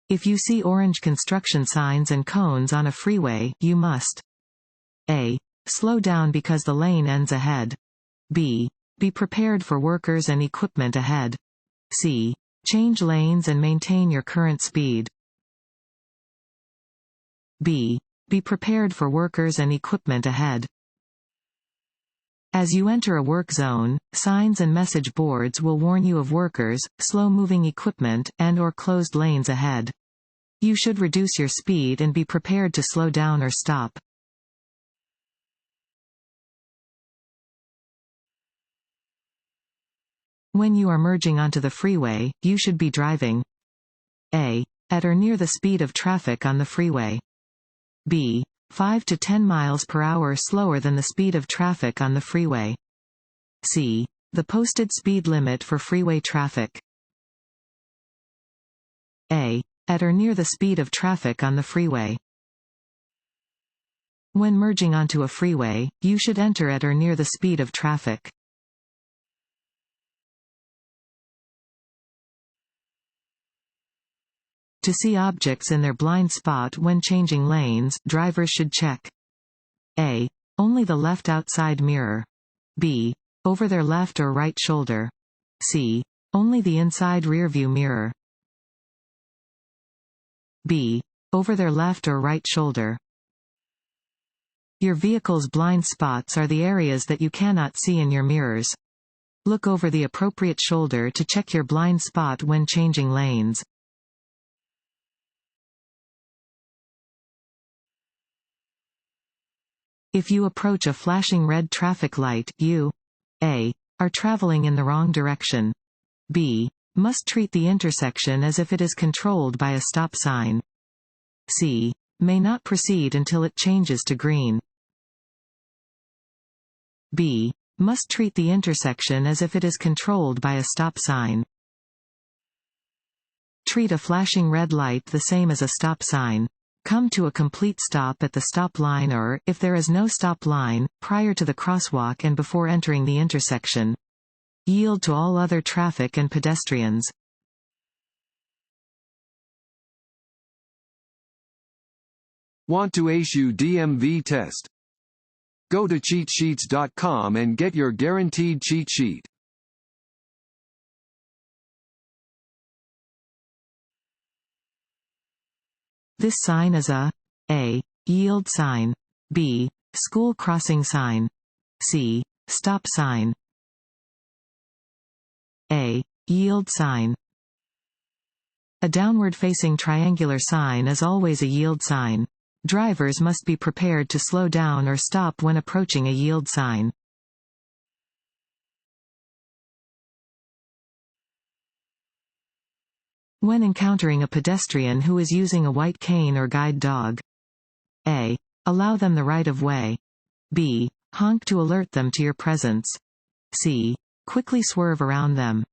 If you see orange construction signs and cones on a freeway, you must A. Slow down because the lane ends ahead. B. Be prepared for workers and equipment ahead. C. Change lanes and maintain your current speed. B. Be prepared for workers and equipment ahead. As you enter a work zone, signs and message boards will warn you of workers, slow-moving equipment, and/or closed lanes ahead. You should reduce your speed and be prepared to slow down or stop. When you are merging onto the freeway, you should be driving A. At or near the speed of traffic on the freeway. B. 5 to 10 miles per hour slower than the speed of traffic on the freeway. C. The posted speed limit for freeway traffic. A. At or near the speed of traffic on the freeway. When merging onto a freeway, you should enter at or near the speed of traffic. To see objects in their blind spot when changing lanes, drivers should check A. Only the left outside mirror. B. Over their left or right shoulder. C. Only the inside rearview mirror. B. Over their left or right shoulder. Your vehicle's blind spots are the areas that you cannot see in your mirrors. Look over the appropriate shoulder to check your blind spot when changing lanes. If you approach a flashing red traffic light, you A. Are traveling in the wrong direction. B. Must treat the intersection as if it is controlled by a stop sign. C. May not proceed until it changes to green. B. Must treat the intersection as if it is controlled by a stop sign. Treat a flashing red light the same as a stop sign. Come to a complete stop at the stop line or, if there is no stop line, prior to the crosswalk and before entering the intersection. Yield to all other traffic and pedestrians. Want to ace your DMV test? Go to cheatsheets.com and get your guaranteed cheat sheet. This sign is a A. Yield sign. B. School crossing sign. C. Stop sign. A. Yield sign. A downward-facing triangular sign is always a yield sign. Drivers must be prepared to slow down or stop when approaching a yield sign. When encountering a pedestrian who is using a white cane or guide dog. A. Allow them the right of way. B. Honk to alert them to your presence. C. Quickly swerve around them.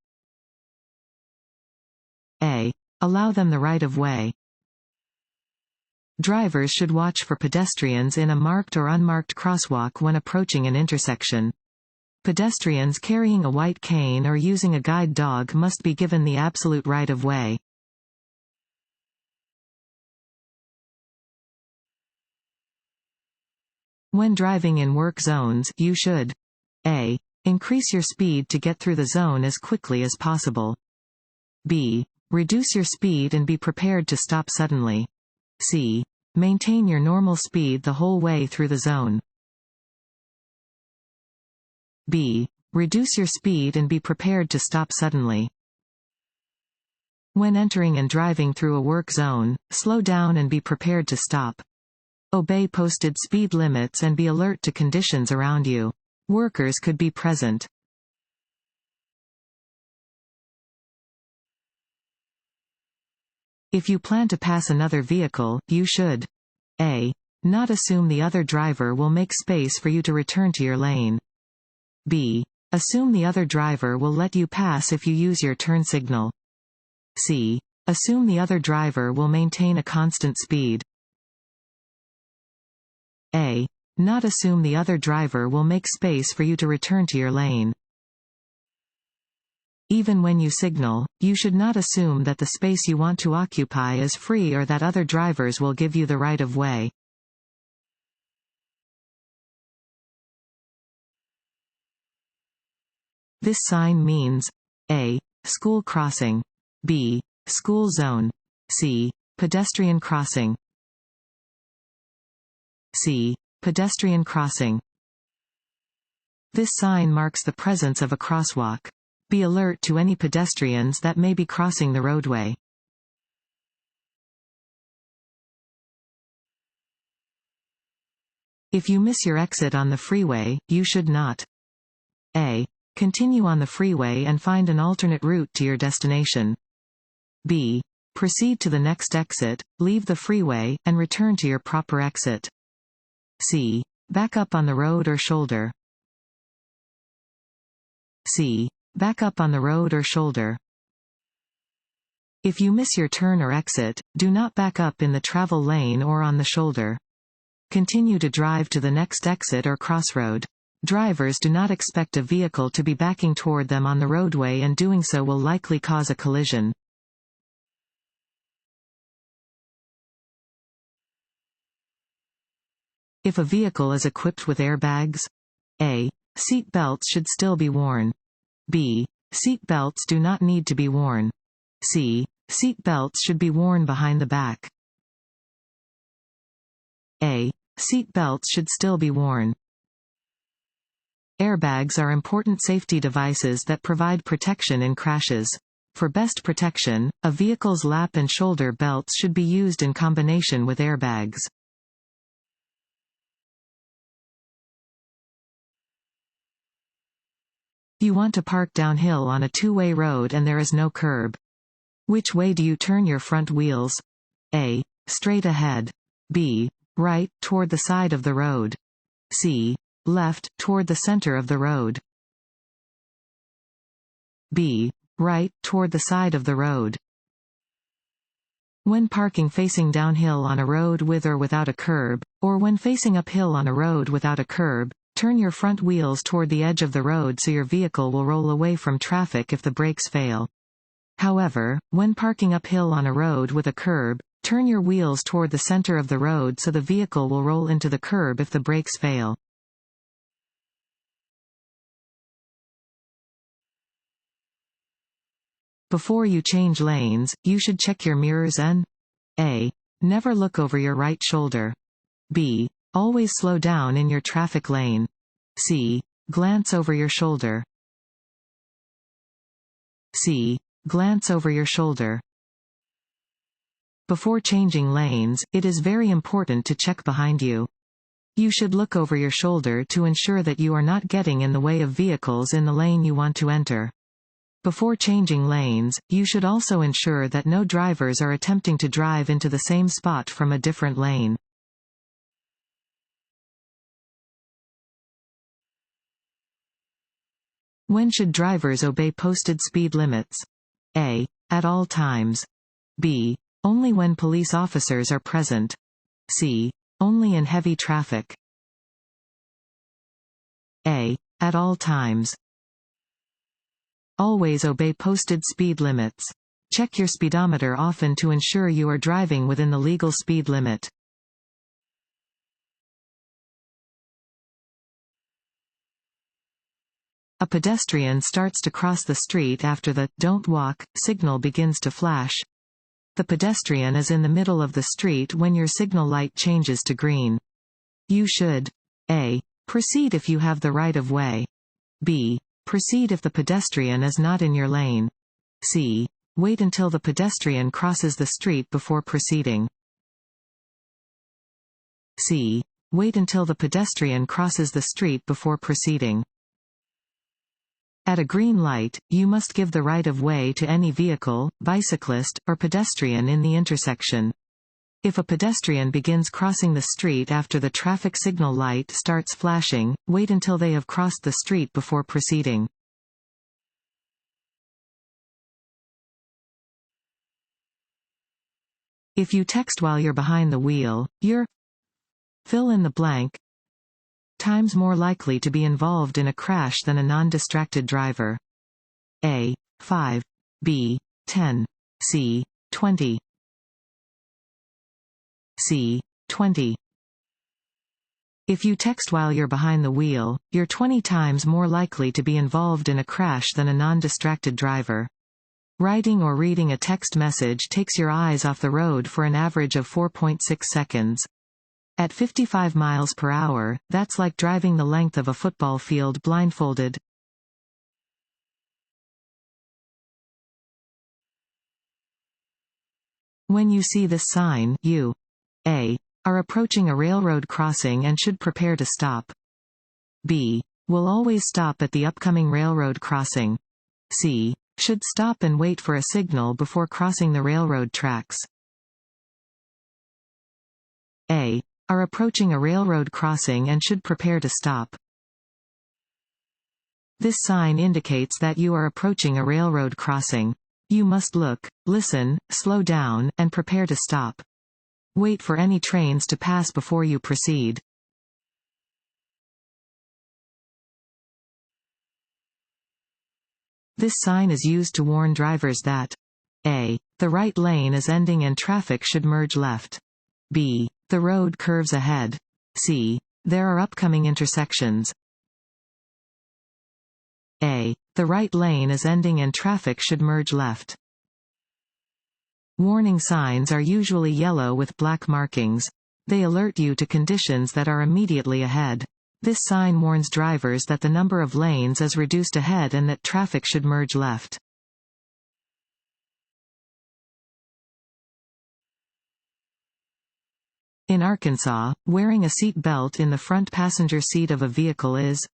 A. Allow them the right of way. Drivers should watch for pedestrians in a marked or unmarked crosswalk when approaching an intersection. Pedestrians carrying a white cane or using a guide dog must be given the absolute right of way. When driving in work zones, you should A. Increase your speed to get through the zone as quickly as possible. B. Reduce your speed and be prepared to stop suddenly. C. Maintain your normal speed the whole way through the zone. B. Reduce your speed and be prepared to stop suddenly. When entering and driving through a work zone, slow down and be prepared to stop. Obey posted speed limits and be alert to conditions around you. Workers could be present. If you plan to pass another vehicle, you should A. Not assume the other driver will make space for you to return to your lane. B. Assume the other driver will let you pass if you use your turn signal. C. Assume the other driver will maintain a constant speed. A. Not assume the other driver will make space for you to return to your lane. Even when you signal, you should not assume that the space you want to occupy is free or that other drivers will give you the right of way. This sign means A. School crossing, B. School zone, C. Pedestrian crossing, C. Pedestrian crossing. This sign marks the presence of a crosswalk. Be alert to any pedestrians that may be crossing the roadway. If you miss your exit on the freeway, you should not A. Continue on the freeway and find an alternate route to your destination. B. Proceed to the next exit, leave the freeway, and return to your proper exit. C. Back up on the road or shoulder. C. Back up on the road or shoulder. If you miss your turn or exit, do not back up in the travel lane or on the shoulder. Continue to drive to the next exit or crossroad. Drivers do not expect a vehicle to be backing toward them on the roadway, and doing so will likely cause a collision. If a vehicle is equipped with airbags, A. Seat belts should still be worn. B. Seat belts do not need to be worn. C. Seat belts should be worn behind the back. A. Seat belts should still be worn. Airbags are important safety devices that provide protection in crashes. For best protection, a vehicle's lap and shoulder belts should be used in combination with airbags. You want to park downhill on a two-way road and there is no curb. Which way do you turn your front wheels? A. Straight ahead. B. Right, toward the side of the road. C. Left, toward the center of the road. B. Right, toward the side of the road. When parking facing downhill on a road with or without a curb, or when facing uphill on a road without a curb, turn your front wheels toward the edge of the road so your vehicle will roll away from traffic if the brakes fail. However, when parking uphill on a road with a curb, turn your wheels toward the center of the road so the vehicle will roll into the curb if the brakes fail. Before you change lanes, you should check your mirrors and A. Never look over your right shoulder. B. Always slow down in your traffic lane. C. Glance over your shoulder. C. Glance over your shoulder. Before changing lanes, it is very important to check behind you. You should look over your shoulder to ensure that you are not getting in the way of vehicles in the lane you want to enter. Before changing lanes, you should also ensure that no drivers are attempting to drive into the same spot from a different lane. When should drivers obey posted speed limits? A. At all times. B. Only when police officers are present. C. Only in heavy traffic. A. At all times. Always obey posted speed limits. Check your speedometer often to ensure you are driving within the legal speed limit. A pedestrian starts to cross the street after the "Don't walk" signal begins to flash. The pedestrian is in the middle of the street when your signal light changes to green. You should A. Proceed if you have the right of way. B. Proceed if the pedestrian is not in your lane. C. Wait until the pedestrian crosses the street before proceeding. C. Wait until the pedestrian crosses the street before proceeding. At a green light, you must give the right of way to any vehicle, bicyclist, or pedestrian in the intersection. If a pedestrian begins crossing the street after the traffic signal light starts flashing, wait until they have crossed the street before proceeding. If you text while you're behind the wheel, you're fill in the blank times more likely to be involved in a crash than a non-distracted driver. A. 5. B. 10. C. 20. C. 20. If you text while you're behind the wheel, you're 20 times more likely to be involved in a crash than a non-distracted driver. Writing or reading a text message takes your eyes off the road for an average of 4.6 seconds. At 55 miles per hour, that's like driving the length of a football field blindfolded. When you see this sign, you A. are approaching a railroad crossing and should prepare to stop. B. will always stop at the upcoming railroad crossing. C. should stop and wait for a signal before crossing the railroad tracks. A. are approaching a railroad crossing and should prepare to stop. This sign indicates that you are approaching a railroad crossing. You must look, listen, slow down, and prepare to stop. Wait for any trains to pass before you proceed. This sign is used to warn drivers that A. the right lane is ending and traffic should merge left. B. the road curves ahead. C. there are upcoming intersections. A. the right lane is ending and traffic should merge left. Warning signs are usually yellow with black markings. They alert you to conditions that are immediately ahead. This sign warns drivers that the number of lanes is reduced ahead and that traffic should merge left. In Arkansas, wearing a seat belt in the front passenger seat of a vehicle is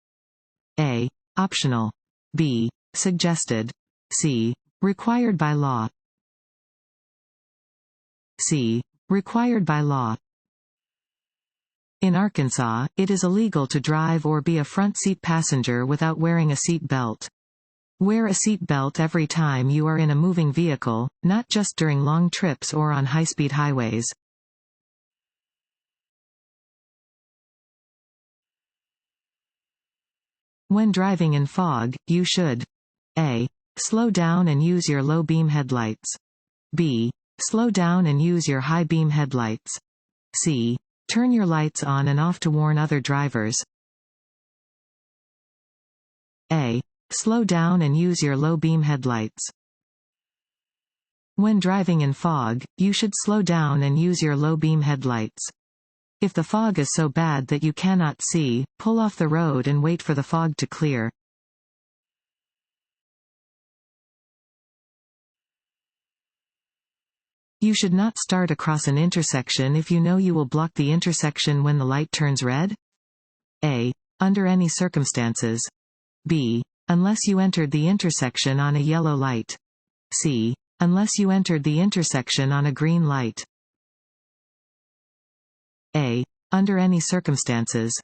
A. optional. B. suggested. C. required by law. C. required by law. In Arkansas, it is illegal to drive or be a front seat passenger without wearing a seat belt. Wear a seat belt every time you are in a moving vehicle, not just during long trips or on high-speed highways. When driving in fog, you should A. slow down and use your low beam headlights. B. slow down and use your high beam headlights. C. turn your lights on and off to warn other drivers. A. slow down and use your low beam headlights. When driving in fog, you should slow down and use your low beam headlights. If the fog is so bad that you cannot see, pull off the road and wait for the fog to clear. You should not start across an intersection if you know you will block the intersection when the light turns red. A. under any circumstances. B. unless you entered the intersection on a yellow light. C. unless you entered the intersection on a green light. A. under any circumstances.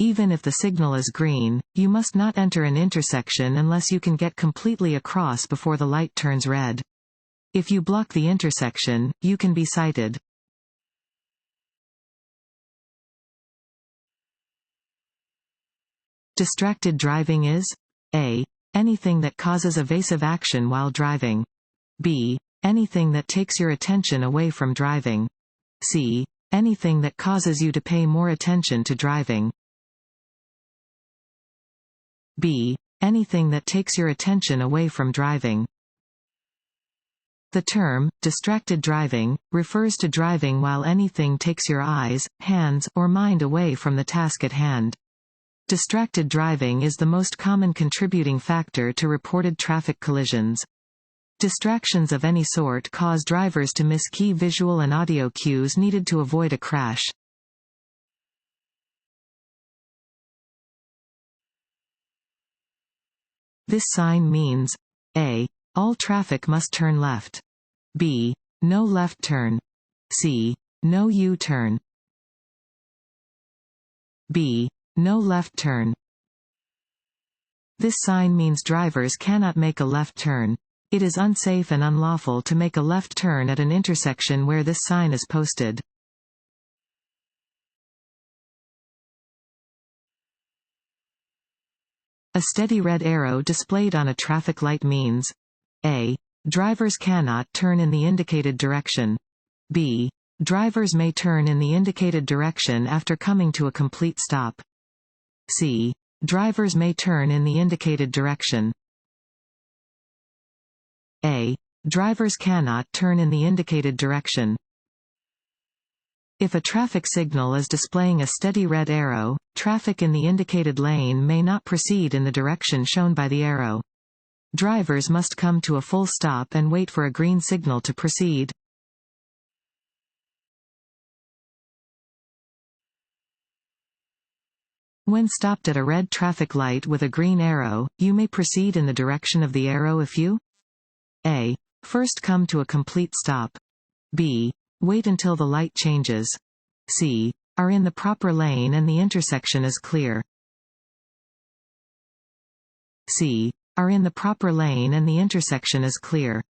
Even if the signal is green, you must not enter an intersection unless you can get completely across before the light turns red. If you block the intersection, you can be cited. Distracted driving is A. anything that causes evasive action while driving. B. anything that takes your attention away from driving. C. anything that causes you to pay more attention to driving. B. anything that takes your attention away from driving. The term, distracted driving, refers to driving while anything takes your eyes, hands, or mind away from the task at hand. Distracted driving is the most common contributing factor to reported traffic collisions. Distractions of any sort cause drivers to miss key visual and audio cues needed to avoid a crash. This sign means A. all traffic must turn left. B. no left turn. C. no U-turn. B. no left turn. This sign means drivers cannot make a left turn. It is unsafe and unlawful to make a left turn at an intersection where this sign is posted. A steady red arrow displayed on a traffic light means A. Drivers cannot turn in the indicated direction. B. Drivers may turn in the indicated direction after coming to a complete stop. C. Drivers may turn in the indicated direction. A. Drivers cannot turn in the indicated direction. If a traffic signal is displaying a steady red arrow, traffic in the indicated lane may not proceed in the direction shown by the arrow. Drivers must come to a full stop and wait for a green signal to proceed. When stopped at a red traffic light with a green arrow, you may proceed in the direction of the arrow if you A. First come to a complete stop. B. Wait until the light changes. C. Are in the proper lane and the intersection is clear. C. Are in the proper lane and the intersection is clear.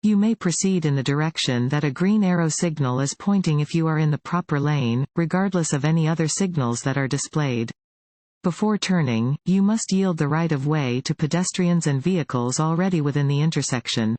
You may proceed in the direction that a green arrow signal is pointing if you are in the proper lane, regardless of any other signals that are displayed. Before turning, you must yield the right of way to pedestrians and vehicles already within the intersection.